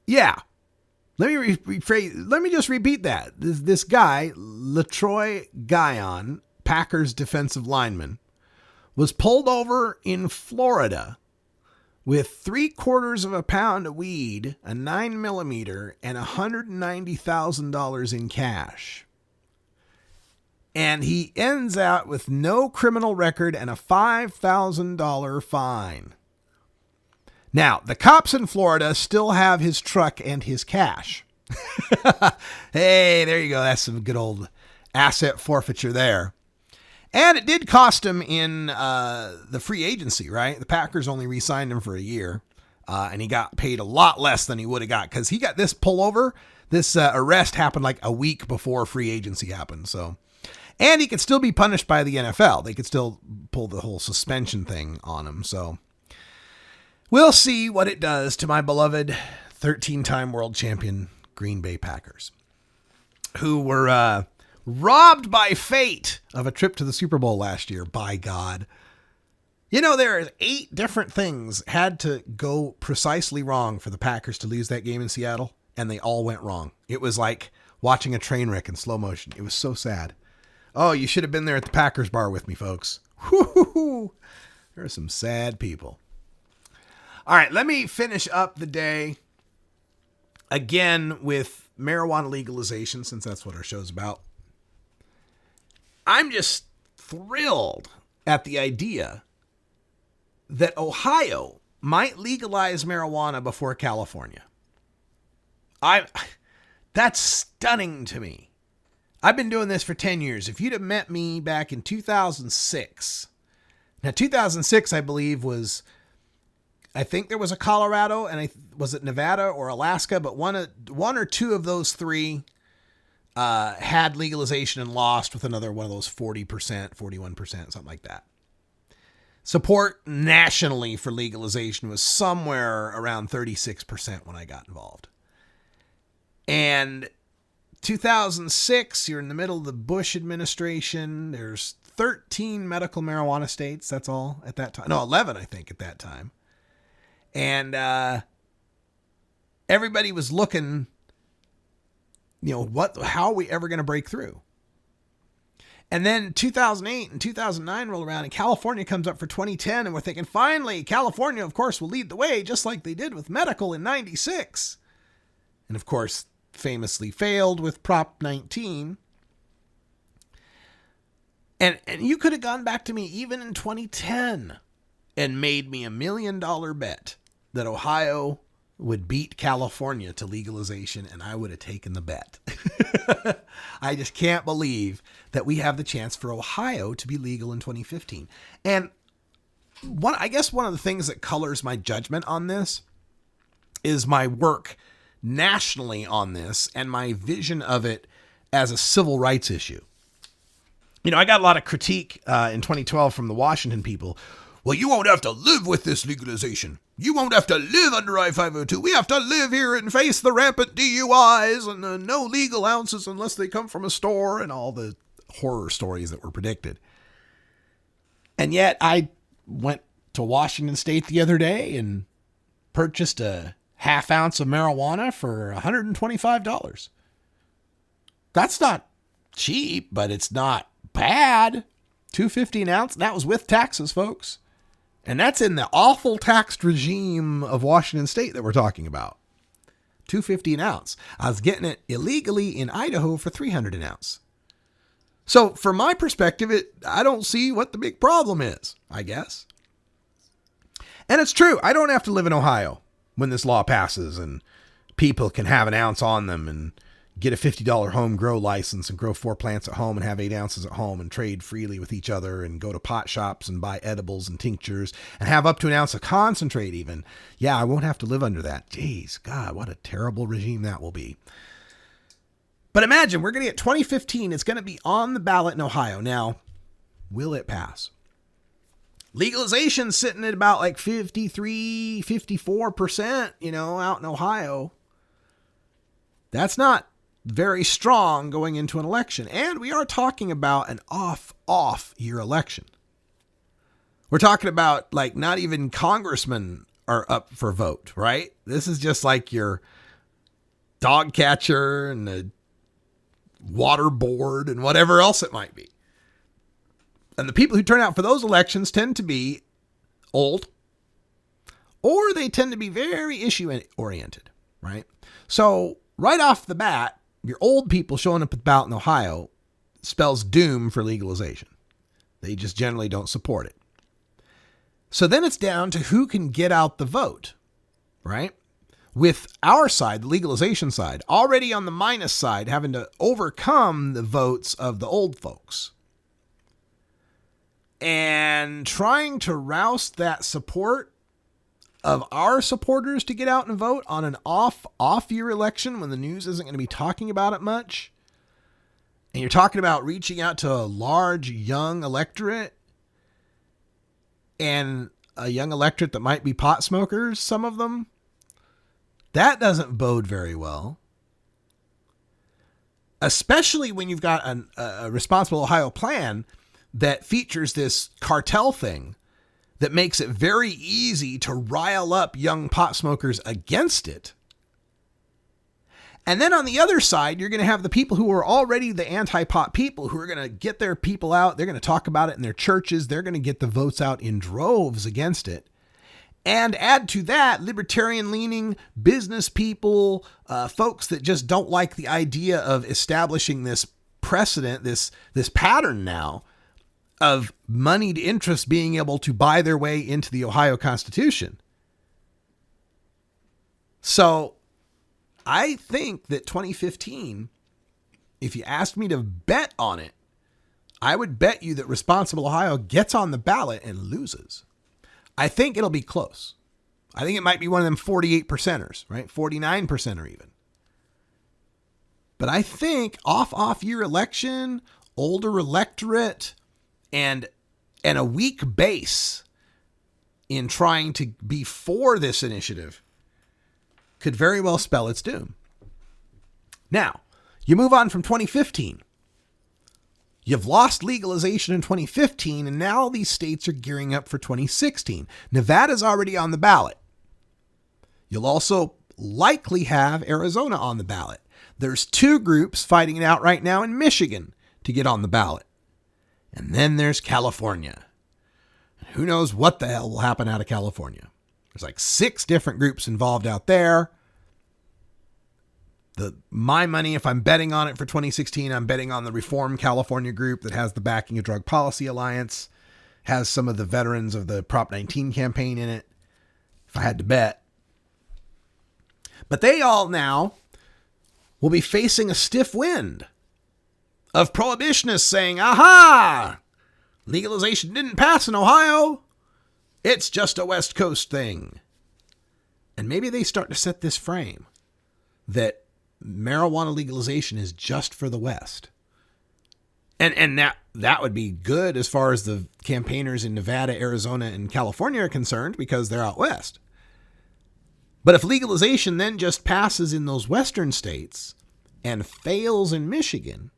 yeah. Let me rephrase. Let me just repeat that. This guy, LaTroy Guion, Packers defensive lineman, was pulled over in Florida with 3/4 of a pound of weed, a 9mm, and $190,000 in cash. And he ends out with no criminal record and a $5,000 fine. Now, the cops in Florida still have his truck and his cash. Hey, there you go. That's some good old asset forfeiture there. And it did cost him in the free agency, right? The Packers only re-signed him for a year, and he got paid a lot less than he would have got because he got this pullover. This arrest happened like a week before free agency happened. So, and he could still be punished by the NFL. They could still pull the whole suspension thing on him. So we'll see what it does to my beloved 13-time world champion Green Bay Packers, who were robbed by fate of a trip to the Super Bowl last year. By God. You know, there are 8 different things had to go precisely wrong for the Packers to lose that game in Seattle, and they all went wrong. It was like watching a train wreck in slow motion. It was so sad. Oh, you should have been there at the Packers bar with me, folks. Woo-hoo-hoo. There are some sad people. All right, let me finish up the day again with marijuana legalization, since that's what our show's about. I'm just thrilled at the idea that Ohio might legalize marijuana before California. That's stunning to me. I've been doing this for 10 years. If you'd have met me back in 2006, now 2006, I believe I think there was a Colorado, and was it Nevada or Alaska, but one or two of those three had legalization and lost with another one of those 40%, 41%, something like that. Support nationally for legalization was somewhere around 36% when I got involved. And 2006, you're in the middle of the Bush administration. There's 13 medical marijuana states. That's all at that time. No, 11, I think, at that time. And everybody was looking, how are we ever going to break through? And then 2008 and 2009 roll around, and California comes up for 2010, and we're thinking, finally, California, of course, will lead the way, just like they did with medical in 96. And, of course, famously failed with Prop 19. And you could have gone back to me even in 2010 and made me $1 million bet that Ohio would beat California to legalization, and I would have taken the bet. I just can't believe that we have the chance for Ohio to be legal in 2015. And I guess one of the things that colors my judgment on this is my work nationally on this and my vision of it as a civil rights issue. I got a lot of critique in 2012 from the Washington people. Well, you won't have to live with this legalization. You won't have to live under I-502. We have to live here and face the rampant DUIs and the no legal ounces unless they come from a store and all the horror stories that were predicted. And yet I went to Washington State the other day and purchased a half ounce of marijuana for $125. That's not cheap, but it's not bad. $2.50 an ounce. That was with taxes, folks. And that's in the awful taxed regime of Washington State that we're talking about. $2.50 an ounce. I was getting it illegally in Idaho for $300 an ounce. So from my perspective, I don't see what the big problem is, I guess. And it's true. I don't have to live in Ohio when this law passes and people can have an ounce on them and get a $50 home grow license and grow 4 plants at home and have 8 ounces at home and trade freely with each other and go to pot shops and buy edibles and tinctures and have up to an ounce of concentrate even. Yeah, I won't have to live under that. Jeez, God, what a terrible regime that will be. But imagine, we're going to get 2015. It's going to be on the ballot in Ohio. Now, will it pass? Legalization's sitting at about like 53, 54%, out in Ohio. That's not very strong going into an election. And we are talking about an off year election. We're talking about like not even congressmen are up for vote, right? This is just like your dog catcher and the water board and whatever else it might be. And the people who turn out for those elections tend to be old, or they tend to be very issue oriented, right? So right off the bat, your old people showing up at the ballot in Ohio spells doom for legalization. They just generally don't support it. So then it's down to who can get out the vote, right? With our side, the legalization side, already on the minus side, having to overcome the votes of the old folks. And trying to roust that support of our supporters to get out and vote on an off-year election when the news isn't going to be talking about it much. And you're talking about reaching out to a large young electorate and a young electorate that might be pot smokers, some of them. That doesn't bode very well. Especially when you've got a responsible Ohio plan that features this cartel thing that makes it very easy to rile up young pot smokers against it. And then on the other side, you're going to have the people who are already the anti-pot people who are going to get their people out. They're going to talk about it in their churches. They're going to get the votes out in droves against it. And add to that libertarian-leaning business people, folks that just don't like the idea of establishing this precedent, this pattern now of moneyed interests being able to buy their way into the Ohio Constitution. So I think that 2015, if you asked me to bet on it, I would bet you that Responsible Ohio gets on the ballot and loses. I think it'll be close. I think it might be one of them 48%ers, right? 49%er even. But I think off year election, older electorate, and a weak base in trying to be for this initiative could very well spell its doom. Now, you move on from 2015. You've lost legalization in 2015, and now these states are gearing up for 2016. Nevada's already on the ballot. You'll also likely have Arizona on the ballot. There's 2 groups fighting it out right now in Michigan to get on the ballot. And then there's California. Who knows what the hell will happen out of California? There's like 6 different groups involved out there. My money, if I'm betting on it for 2016, I'm betting on the Reform California group that has the backing of Drug Policy Alliance, has some of the veterans of the Prop 19 campaign in it, if I had to bet. But they all now will be facing a stiff wind of prohibitionists saying, aha, legalization didn't pass in Ohio. It's just a West Coast thing. And maybe they start to set this frame that marijuana legalization is just for the West. And that would be good as far as the campaigners in Nevada, Arizona, and California are concerned because they're out West. But if legalization then just passes in those Western states and fails in Michigan,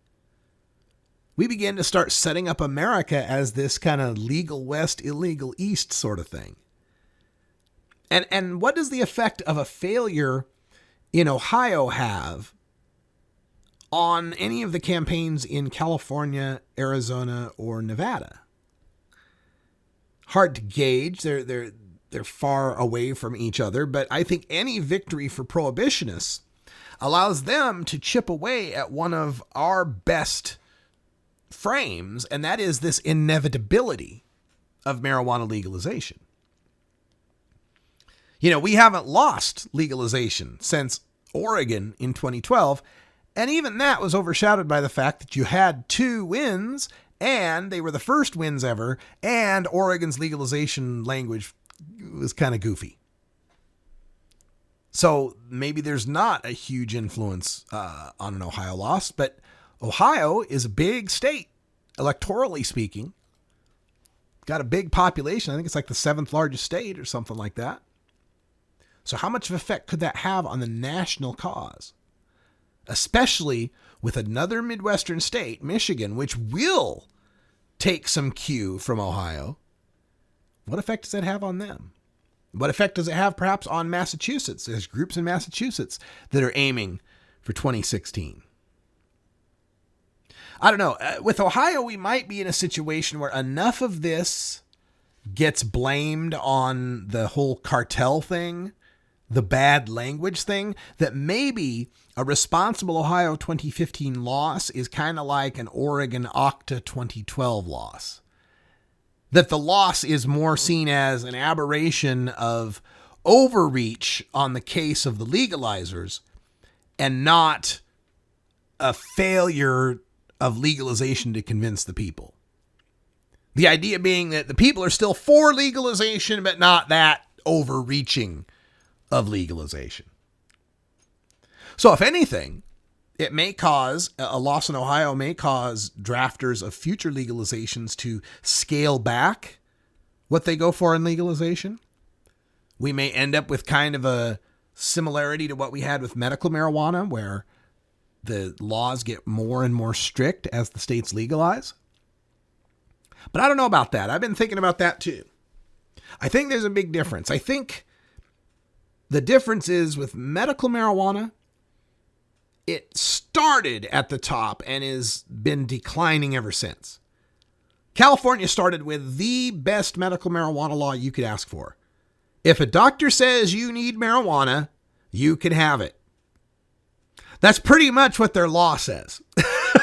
we begin to start setting up America as this kind of legal West, illegal East sort of thing. And what does the effect of a failure in Ohio have on any of the campaigns in California, Arizona, or Nevada? Hard to gauge. They're They're far away from each other, but I think any victory for prohibitionists allows them to chip away at one of our best frames, and that is this inevitability of marijuana legalization. You know, we haven't lost legalization since Oregon in 2012, and even that was overshadowed by the fact that you had 2 wins, and they were the first wins ever, and Oregon's legalization language was kind of goofy. So maybe there's not a huge influence on an Ohio loss, but Ohio is a big state, electorally speaking. Got a big population. I think it's like the 7th largest state or something like that. So how much of effect could that have on the national cause? Especially with another Midwestern state, Michigan, which will take some cue from Ohio. What effect does that have on them? What effect does it have perhaps on Massachusetts? There's groups in Massachusetts that are aiming for 2016. I don't know. With Ohio, we might be in a situation where enough of this gets blamed on the whole cartel thing, the bad language thing, that maybe a responsible Ohio 2015 loss is kind of like an Oregon OCTA 2012 loss. That the loss is more seen as an aberration of overreach on the case of the legalizers and not a failure of legalization to convince the people. The idea being that the people are still for legalization, but not that overreaching of legalization. So if anything, it may cause, a loss in Ohio may cause drafters of future legalizations to scale back what they go for in legalization. We may end up with kind of a similarity to what we had with medical marijuana, where the laws get more and more strict as the states legalize. But I don't know about that. I've been thinking about that too. I think there's a big difference. I think the difference is with medical marijuana, it started at the top and has been declining ever since. California started with the best medical marijuana law you could ask for. If a doctor says you need marijuana, you can have it. That's pretty much what their law says,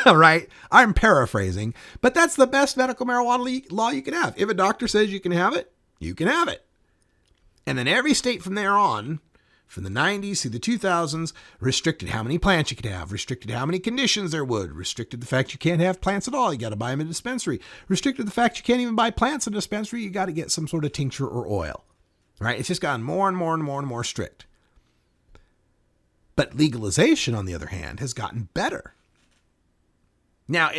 right? I'm paraphrasing, but that's the best medical marijuana law you can have. If a doctor says you can have it, you can have it. And then every state from there on, from the 90s through the 2000s, restricted how many plants you could have, restricted how many conditions there would, restricted the fact you can't have plants at all, you got to buy them in a dispensary, restricted the fact you can't even buy plants in a dispensary, you got to get some sort of tincture or oil, right? It's just gotten more and more and more and more strict. But legalization, on the other hand, has gotten better. Now,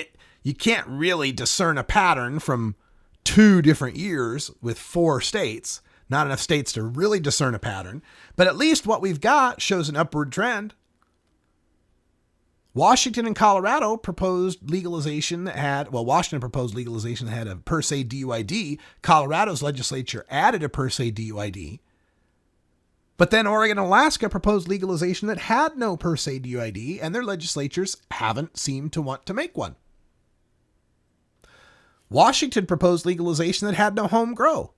you can't really discern a pattern from 2 different years with 4 states. Not enough states to really discern a pattern, but at least what we've got shows an upward trend. Washington and Colorado proposed legalization that had, Washington proposed legalization that had a per se DUID. Colorado's legislature added a per se DUID. But then Oregon and Alaska proposed legalization that had no per se DUID, and their legislatures haven't seemed to want to make one. Washington proposed legalization that had no home grow.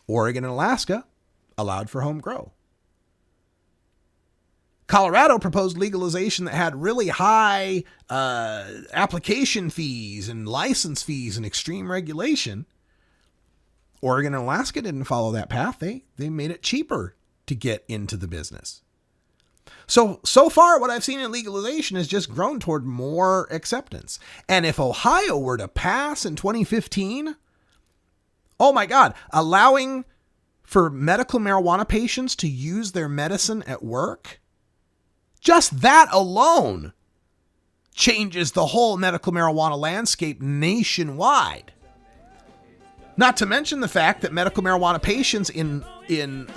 Oregon and Alaska allowed for home grow. Colorado proposed legalization that had really high application fees and license fees and extreme regulation. Oregon and Alaska didn't follow that path. They made it cheaper to get into the business. So far, what I've seen in legalization has just grown toward more acceptance. And if Ohio were to pass in 2015, oh my God, allowing for medical marijuana patients to use their medicine at work, just that alone changes the whole medical marijuana landscape nationwide. Not to mention the fact that medical marijuana patients in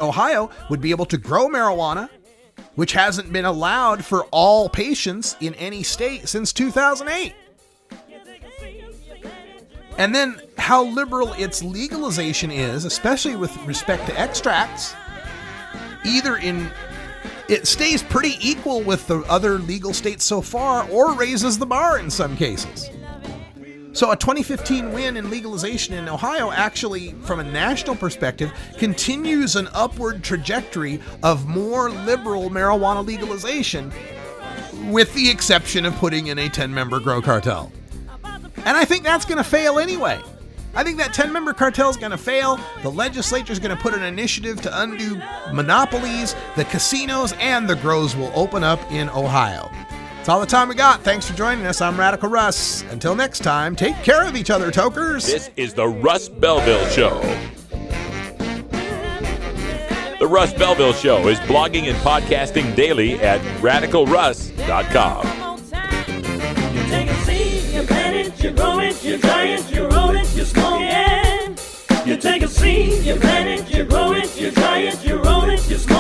Ohio would be able to grow marijuana, which hasn't been allowed for all patients in any state since 2008. And then how liberal its legalization is, especially with respect to extracts, it stays pretty equal with the other legal states so far, or raises the bar in some cases. So a 2015 win in legalization in Ohio actually, from a national perspective, continues an upward trajectory of more liberal marijuana legalization, with the exception of putting in a 10-member grow cartel. And I think that's going to fail anyway. I think that 10-member cartel is going to fail. The legislature is going to put an initiative to undo monopolies. The casinos and the grows will open up in Ohio. That's all the time we got. Thanks for joining us. I'm Radical Russ. Until next time, take care of each other, tokers. This is the Russ Belville Show. The Russ Belville Show is blogging and podcasting daily at radicalruss.com. You take a seed, you plant it, you grow it, you dry it, you roll it, you smoke it. You take a seed, you plant it, you grow it, you dry it, you roll it, you smoke it.